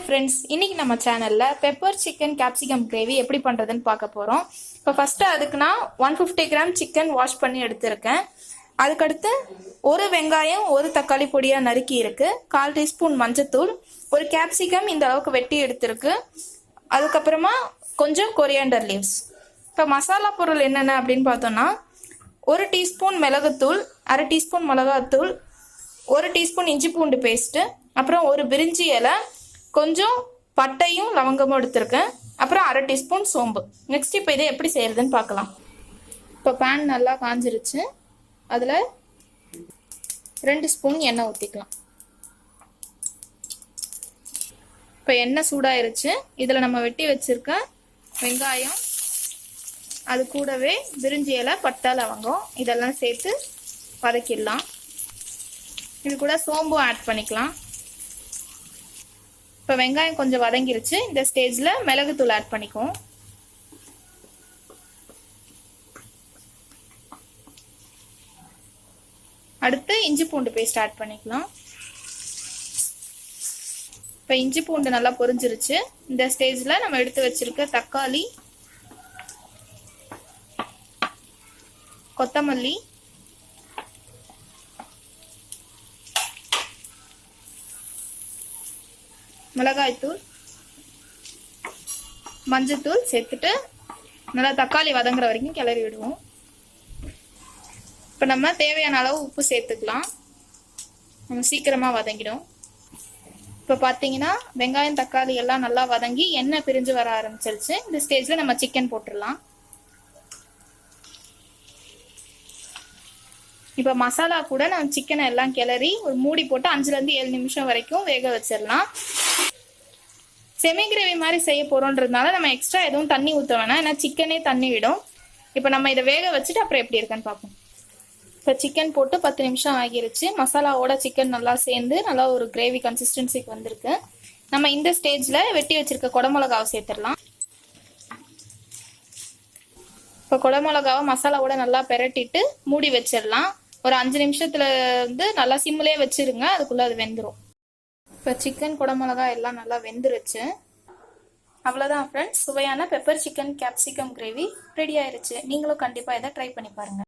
Friends, இன்னைக்கு நம்ம சேனல்ல பெப்பர் சிக்கன் கேப்சிகம் கிரேவி எப்படி பண்றதுன்னு பார்க்க போறோம். இப்போ ஃபர்ஸ்ட் அதுக்கு நான் 150 கிராம் சிக்கன் வாஷ் பண்ணி எடுத்திருக்கேன். அதுக்கடுத்து ஒரு வெங்காயம் ஒரு தக்காளி பொடியா நறுக்கி இருக்கு, 1/4 டீஸ்பூன் மஞ்சத்தூள், ஒரு கேப்சிகம் இந்த அளவுக்கு வெட்டி எடுத்திருக்கு, அதுக்கப்புறமா கொஞ்சம் கொரியாண்டர் லீவ்ஸ். இப்போ மசாலா பொருள் என்னென்ன அப்படின்னு பார்த்தோம்னா 1 டீஸ்பூன் மிளகுத்தூள், 1/2 டீஸ்பூன் மிளகாத்தூள், 1 டீஸ்பூன் இஞ்சி பூண்டு பேஸ்ட்டு, அப்புறம் ஒரு பிரிஞ்சி இலை, கொஞ்சம் பட்டையும் லவங்கமும் எடுத்திருக்கேன், அப்புறம் 1/2 டீஸ்பூன் சோம்பு. நெக்ஸ்ட் இப்போ இதை எப்படி செய்யறதுன்னு பார்க்கலாம். இப்போ பேன் நல்லா காஞ்சிருச்சு, அதில் 2 ஸ்பூன் எண்ணெய் ஊற்றிக்கலாம். இப்போ எண்ணெய் சூடாயிருச்சு, இதில் நம்ம வெட்டி வச்சிருக்க வெங்காயம், அது கூடவே பிரிஞ்சி இலை, பட்டை, லவங்கம் இதெல்லாம் சேர்த்து வதக்கிடலாம். இது கூட சோம்பும் ஆட் பண்ணிக்கலாம். இப்போ வெங்காயம் கொஞ்சம் வதங்கிருச்சு, இந்த ஸ்டேஜில் மிளகுத்தூள் ஆட் பண்ணிக்குவோம். அடுத்து இஞ்சி பூண்டு பேஸ்ட் ஆட் பண்ணிக்கலாம். இப்போ இஞ்சி பூண்டு நல்லா பொரிஞ்சிருச்சு, இந்த ஸ்டேஜில் நம்ம எடுத்து வச்சிருக்க தக்காளி, கொத்தமல்லி, மிளகாய்த்தூள், மஞ்சத்தூள் சேர்த்துட்டு நல்லா தக்காளி வதங்குற வரைக்கும் கிளறி விடுவோம். இப்போ நம்ம தேவையான அளவு உப்பு சேர்த்துக்கலாம், நம்ம சீக்கிரமாக வதங்கிடும். இப்போ பார்த்தீங்கன்னா வெங்காயம் தக்காளி எல்லாம் நல்லா வதங்கி எண்ணெய் பிரிஞ்சு வர ஆரம்பிச்சிருச்சு. இந்த ஸ்டேஜில் நம்ம சிக்கன் போட்டுடலாம். இப்போ மசாலா கூட நம்ம சிக்கனை எல்லாம் கிளறி ஒரு மூடி போட்டு 5லேருந்து 7 நிமிஷம் வரைக்கும் வேக வச்சிடலாம். செமி கிரேவி மாதிரி செய்ய போறோன்றதுனால நம்ம எக்ஸ்ட்ரா எதுவும் தண்ணி ஊற்ற வேணாம், ஏன்னா சிக்கனே தண்ணி விடும். இப்போ நம்ம இதை வேக வச்சுட்டு அப்புறம் எப்படி இருக்குன்னு பார்ப்போம். இப்போ சிக்கன் போட்டு 10 நிமிஷம் ஆகிருச்சு, மசாலாவோட சிக்கன் நல்லா சேர்ந்து நல்லா ஒரு கிரேவி கன்சிஸ்டன்சிக்கு வந்திருக்கு. நம்ம இந்த ஸ்டேஜில் வெட்டி வச்சிருக்க குடமிளகாவை சேர்த்துடலாம். இப்போ குடமிளகாவை மசாலாவோட நல்லா பெரட்டிட்டு மூடி வச்சிடலாம். ஒரு 5 நிமிஷத்துல வந்து நல்லா சிம்மிலே வச்சிருங்க, அதுக்குள்ள அது வெந்துடும். இப்போ சிக்கன் குடமிளகா எல்லாம் நல்லா வெந்துருச்சு. அவ்வளோதான் ஃப்ரெண்ட்ஸ், சுவையான pepper chicken capsicum gravy ready ஆயிருச்சு. நீங்களும் கண்டிப்பாக இதை ட்ரை பண்ணி பாருங்க.